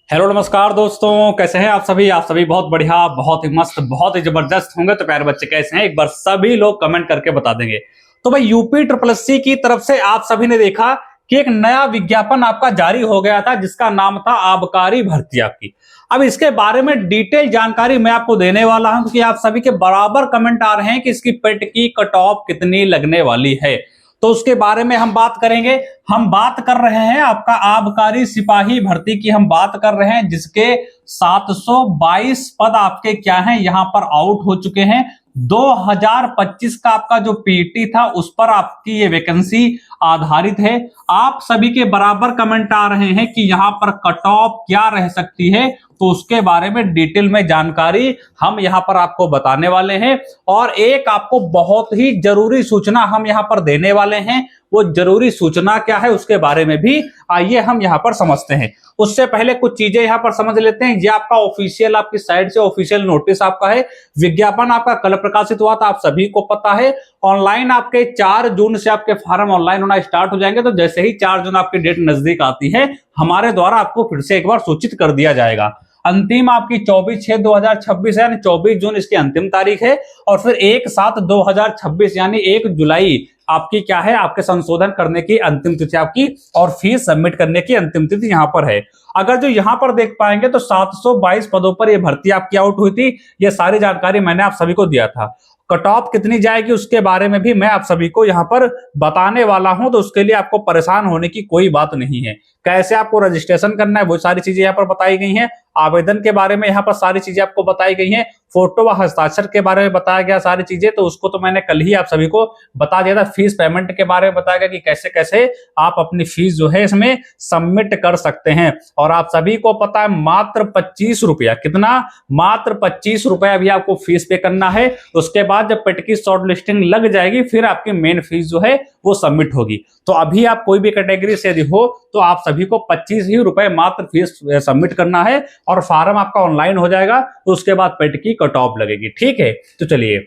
Hello नमस्कार दोस्तों, कैसे हैं आप सभी बहुत बढ़िया, बहुत ही मस्त, बहुत ही जबरदस्त होंगे। तो प्यारे बच्चे कैसे हैं, एक बार सभी लोग कमेंट करके बता देंगे। तो भाई यूपी ट्रिपल एस सी की तरफ से आप सभी ने देखा कि एक नया विज्ञापन आपका जारी हो गया था जिसका नाम था आबकारी भर्ती आपकी। अब इसके बारे में डिटेल जानकारी मैं आपको देने वाला हूं क्योंकि आप सभी के बराबर कमेंट आ रहे हैं कि इसकी पेट की कट ऑफ कितनी लगने वाली है। तो उसके बारे में हम बात करेंगे। हम बात कर रहे हैं आपका आबकारी सिपाही भर्ती की हम बात कर रहे हैं, जिसके 722 पद आपके क्या हैं, यहां पर आउट हो चुके हैं। 2025 का आपका जो पीटी था उस पर आपकी ये वैकेंसी आधारित है। आप सभी के बराबर कमेंट आ रहे हैं कि यहां पर कट ऑफ क्या रह सकती है, तो उसके बारे में डिटेल में जानकारी हम यहां पर आपको बताने वाले हैं। और एक आपको बहुत ही जरूरी सूचना हम यहां पर देने वाले हैं। वो जरूरी सूचना क्या है उसके बारे में भी आइए हम यहां पर समझते हैं। उससे पहले कुछ चीजें यहां पर समझ लेते हैं। ये आपका ऑफिशियल, आपकी साइड से ऑफिशियल नोटिस आपका है। विज्ञापन आपका कल प्रकाशित हुआ था, आप सभी को पता है। ऑनलाइन आपके 4 जून से आपके फॉर्म ऑनलाइन होना स्टार्ट हो जाएंगे। तो जैसे ही 4 जून आपकी डेट नजदीक आती है, हमारे द्वारा आपको फिर से एक बार सूचित कर दिया जाएगा। अंतिम आपकी 24/6/2026 है, यानी 24 जून इसकी अंतिम तारीख है। और फिर 1/7/2026 यानी 1 जुलाई आपकी क्या है, आपके संशोधन करने की अंतिम तिथि आपकी और फीस सबमिट करने की अंतिम तिथि यहां पर है। अगर जो यहां पर देख पाएंगे तो 722 पदों पर यह भर्ती आपकी आउट हुई थी। यह सारी जानकारी मैंने आप सभी को दिया था। कट ऑफ कितनी जाएगी उसके बारे में भी मैं आप सभी को यहां पर बताने वाला हूं। तो उसके लिए आपको परेशान होने की कोई बात नहीं है। कैसे आपको रजिस्ट्रेशन करना है वो सारी चीजें यहाँ पर बताई गई हैं। आवेदन के बारे में यहाँ पर सारी चीजें आपको बताई गई हैं। फोटो व हस्ताक्षर के बारे में बताया गया सारी चीजें, तो उसको तो मैंने कल ही आप सभी को बता दिया था। फीस पेमेंट के बारे में बताया गया कि कैसे कैसे आप अपनी फीस जो है इसमें सबमिट कर सकते हैं। और आप सभी को पता है मात्र 25 रुपया, कितना, मात्र 25 रुपया अभी आपको फीस पे करना है। उसके बाद जब पेट की शॉर्ट लिस्टिंग लग जाएगी फिर आपकी मेन फीस जो है वो सबमिट होगी। तो अभी आप कोई भी कैटेगरी से यदि हो तो आप सभी को 25 ही रुपए मात्र फीस सबमिट करना है और फॉर्म आपका ऑनलाइन हो जाएगा। तो उसके बाद पेट की कट ऑफ लगेगी। ठीक है, तो चलिए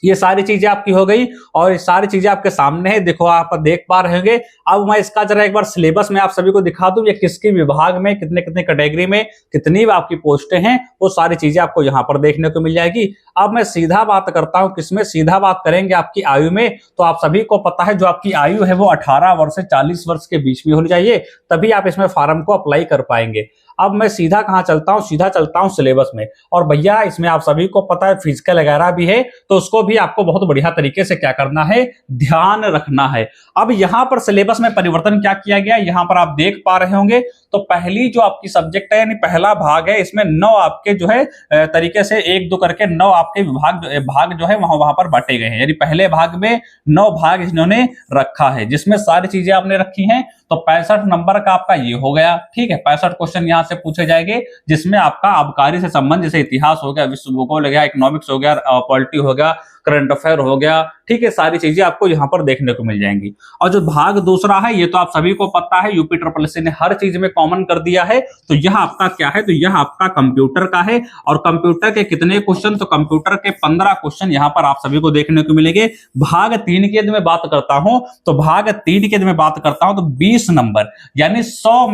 ये सारी चीजें आपकी हो गई और ये सारी चीजें आपके सामने है, देखो आप देख पा रहे होंगे। अब मैं इसका जरा एक बार सिलेबस में आप सभी को दिखा दूं, ये किसके विभाग में, कितने कितने कैटेगरी में कितनी आपकी पोस्टें हैं, वो सारी चीजें आपको यहाँ पर देखने को मिल जाएगी। अब मैं सीधा बात करता हूं, किसमें सीधा बात करेंगे, आपकी आयु में। तो आप सभी को पता है जो आपकी आयु है वो 18 वर्ष से 40 वर्ष के बीच में होनी चाहिए, तभी आप इसमें फॉर्म को अप्लाई कर पाएंगे। अब मैं सीधा कहां चलता हूं, सीधा चलता हूं सिलेबस में। और भैया इसमें आप सभी को पता है फिजिकल वगैरह भी है, तो उसको भी आपको बहुत बढ़िया तरीके से क्या करना है, ध्यान रखना है। अब यहां पर सिलेबस में परिवर्तन क्या किया गया, यहां पर आप देख पा रहे होंगे। तो पहली जो आपकी सब्जेक्ट है यानी पहला भाग है, इसमें 9 आपके जो है तरीके से 1-2 करके 9 आपके भाग जो है वहां पर बांटे गए हैं। यानी पहले भाग में 9 भाग इन्होंने रखा है, जिसमें सारी चीजें आपने रखी हैं। तो 65 नंबर का आपका ये हो गया। ठीक है, 65 क्वेश्चन यहां से पूछे जाएंगे, जिसमें आपका आबकारी से संबंध जैसे इतिहास हो गया, विश्व भूगोल हो गया, इकोनॉमिक्स हो गया, पॉलिटी हो गया, करंट अफेयर हो गया। ठीक है, सारी चीजें आपको यहां पर देखने को मिल जाएंगी। और जो भाग दूसरा है ये तो आप सभी को पता है, यूपी ट्रिपल एस सी ने हर चीज में कॉमन कर दिया है। तो यह आपका क्या है, तो यह आपका कंप्यूटर का है। और कंप्यूटर के कितने क्वेश्चन, तो कंप्यूटर के 15 क्वेश्चन यहां पर आप सभी को देखने को मिलेंगे। भाग 3 की यदि मैं बात करता हूं, तो भाग 3 की यदि मैं बात करता हूं तो 20 नंबर, यानी 100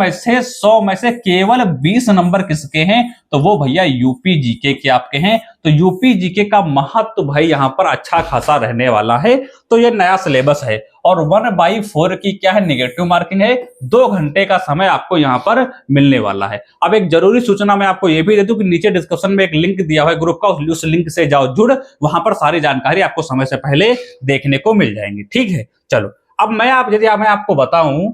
में से केवल 20 नंबर किसके हैं, तो वो भैया यूपी जीके के आपके हैं। तो यूपी जीके का महत्व भाई यहां पर अच्छा खासा रहने वाला है। तो ये नया सिलेबस है। और 1/4 की क्या है, नेगेटिव मार्किंग है। 2 घंटे का समय आपको यहां पर मिलने वाला है। अब एक जरूरी सूचना मैं आपको यह भी दे दूं कि नीचे डिस्क्रिप्शन में एक लिंक दिया हुआ है ग्रुप का, उस लिंक से जाओ, जुड़, वहां पर सारी जानकारी आपको समय से पहले देखने को मिल जाएंगी। ठीक है, चलो अब मैं आपको बताऊं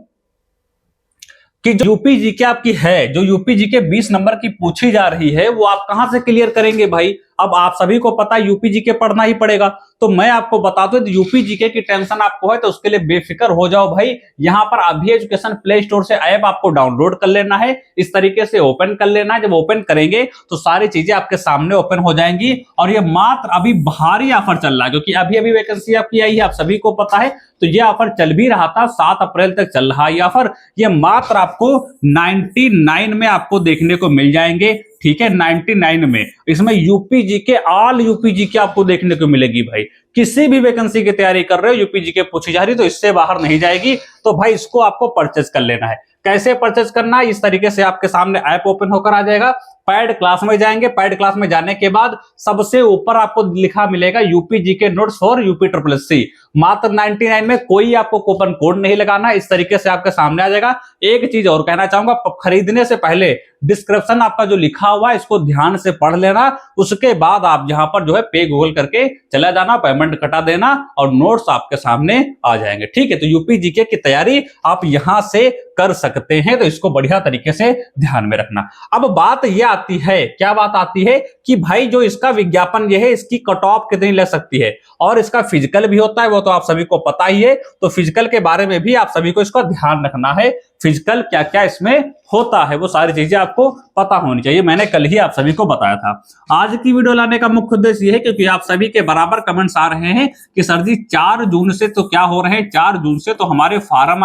कि जो यूपी जीके आपकी है, जो यूपी जीके 20 नंबर की पूछी जा रही है, वो आप कहां से क्लियर करेंगे भाई। अब आप सभी को पता है यूपी जीके पढ़ना ही पड़ेगा। तो मैं आपको बता दूं, यूपी जीके की टेंशन आपको है तो उसके लिए बेफिक्र हो जाओ भाई। यहां पर अभी एजुकेशन प्ले स्टोर से ऐप आपको डाउनलोड कर लेना है, इस तरीके से ओपन कर लेना है। जब ओपन करेंगे तो सारी चीजें आपके सामने ओपन हो जाएंगी। और ये मात्र अभी भारी ऑफर चल रहा है, क्योंकि अभी वैकेंसी आपकी आई है, आप सभी को पता है। तो ये ऑफर चल भी रहा था, 7 अप्रैल तक चल रहा है ये ऑफर। ये मात्र आपको 99 में आपको देखने को मिल जाएंगे। ठीक है, 99 में। इसमें UP GK, all UP GK आपको देखने को मिलेगी भाई। किसी भी वैकेंसी की तैयारी कर रहे हो, यूपी जीके पूछी जा रही तो इससे बाहर नहीं जाएगी। तो भाई इसको आपको परचेज कर लेना है। कैसे परचेज करना, इस तरीके से आपके सामने ऐप ओपन होकर आ जाएगा। पैड क्लास में जाएंगे, पैड क्लास में जाने के बाद सबसे ऊपर आपको लिखा मिलेगा UP GK notes for UP triple SC. मात्र 99 में, कोई आपको कूपन कोड नहीं लगाना, इस तरीके से आपके सामने आ जाएगा। एक चीज और कहना चाहूंगा, खरीदने से पहले डिस्क्रिप्शन आपका जो लिखा हुआ है इसको ध्यान से पढ़ लेना, उसके बाद आप यहां पर जो है पे गूगल करके चला जाना, पेमेंट कटा देना और नोट्स आपके सामने आ जाएंगे। ठीक है, तो यूपी जीके की तैयारी आप यहां से कर सकते हैं, तो इसको बढ़िया तरीके से ध्यान में रखना। अब बात यह आती है, क्या बात आती है कि भाई जो इसका विज्ञापन यह है, इसकी कट ऑफ कितनी लग सकती है, और इसका फिजिकल भी होता है, वो तो आप सभी को पता ही है। तो फिजिकल के बारे में भी आप सभी को इसका ध्यान रखना है, फिजिकल क्या क्या इसमें होता है वो सारी चीजें आपको पता होनी चाहिए। मैंने कल ही आप सभी को बताया था। आज की वीडियो लाने का मुख्य उद्देश्य यह है क्योंकि आप सभी के बराबर कमेंट्स आ रहे हैं कि सर जी 4 जून से तो क्या हो रहे हैं, 4 जून से तो हमारे फार्म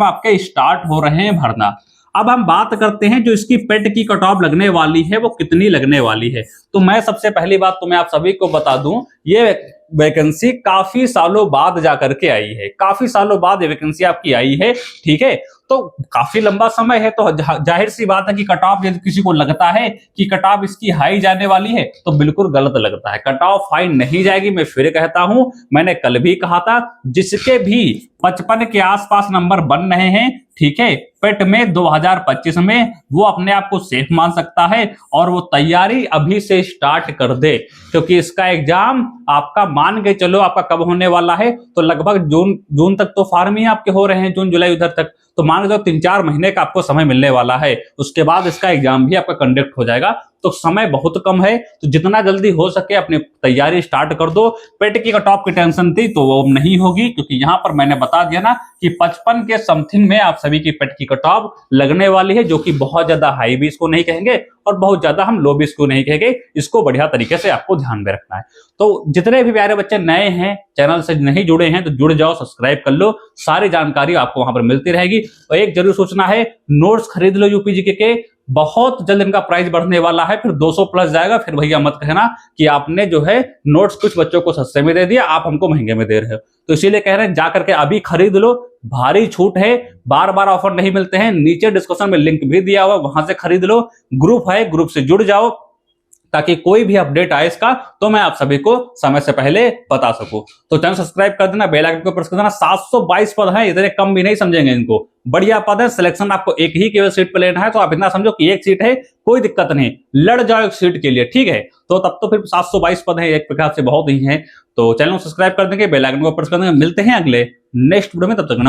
आपके स्टार्ट हो रहे हैं भरना। अब हम बात करते हैं जो इसकी पेट की कट ऑफ लगने वाली है वो कितनी लगने वाली है। तो मैं सबसे पहली बात तो मैं आप सभी को बता दूं, ये वैकेंसी काफी सालों बाद जाकर के आई है, काफी सालों बाद ये वैकेंसी आपकी आई है। ठीक है, तो काफी लंबा समय है, तो जाहिर सी बात है कि कट ऑफ यदि किसी को लगता है कि कट ऑफ इसकी हाई जाने वाली है तो बिल्कुल गलत लगता है। कट ऑफ हाई नहीं जाएगी, मैं फिर कहता हूं, मैंने कल भी कहा था, जिसके भी 55 के आसपास नंबर बन रहे हैं, ठीक है, पेट में 2025 में, वो अपने आप को सेफ मान सकता है और वो तैयारी अभी से स्टार्ट कर दे, क्योंकि इसका एग्जाम आपका मान के चलो आपका कब होने वाला है, तो लगभग जून तक तो फार्म ही आपके हो रहे हैं, जून जुलाई उधर तक, तो मान लो 3-4 महीने का आपको समय मिलने वाला है। उसके बाद इसका एग्जाम भी आपका कंडक्ट हो जाएगा, तो समय बहुत कम है, तो जितना जल्दी हो सके अपनी तैयारी स्टार्ट कर दो। पेट की कट ऑफ की टेंशन थी तो वो नहीं होगी, क्योंकि यहां पर मैंने बता दिया ना कि 55 के समथिंग में आप सभी की पेट की कट ऑफ लगने वाली है, जो कि बहुत ज्यादा हाई भी इसको नहीं कहेंगे और बहुत ज्यादा हम लो भी इसको नहीं कहेंगे। इसको बढ़िया तरीके से आपको ध्यान में रखना है। तो जितने भी प्यारे बच्चे नए हैं, चैनल से नहीं जुड़े हैं, तो जुड़ जाओ, सब्सक्राइब कर लो, सारी जानकारी आपको वहां पर मिलती रहेगी। और एक जरूर सोचना है, नोट्स खरीद लो यूपी जीके के, बहुत जल्द इनका प्राइस बढ़ने वाला है, फिर 200 प्लस जाएगा। फिर भैया मत कहना कि आपने जो है नोट्स कुछ बच्चों को सस्ते में दे दिया, आप हमको महंगे में दे रहे हो। तो इसीलिए कह रहे हैं जाकर के अभी खरीद लो, भारी छूट है, बार बार ऑफर नहीं मिलते हैं। नीचे डिस्क्रिप्शन में लिंक भी दिया हुआ, वहां से खरीद लो। ग्रुप है, ग्रुप से जुड़ जाओ ताकि कोई भी अपडेट आए इसका तो मैं आप सभी को समय से पहले बता सकूं। तो चैनल सब्सक्राइब कर देना, बेल आइकन को प्रेस कर देना। 722 पद हैं, इतने कम भी नहीं समझेंगे इनको, बढ़िया पद है। सिलेक्शन आपको एक ही केवल सीट पे लेना है, तो आप इतना समझो कि एक सीट है, कोई दिक्कत नहीं, लड़ जाओ एक सीट के लिए, ठीक है। तो तब तो फिर 722 पद है, एक प्रकार से बहुत ही है। तो चैनल को सब्सक्राइब कर देंगे, बेल आइकन को प्रेस कर देंगे। मिलते हैं अगले नेक्स्ट वीडियो में, तब तक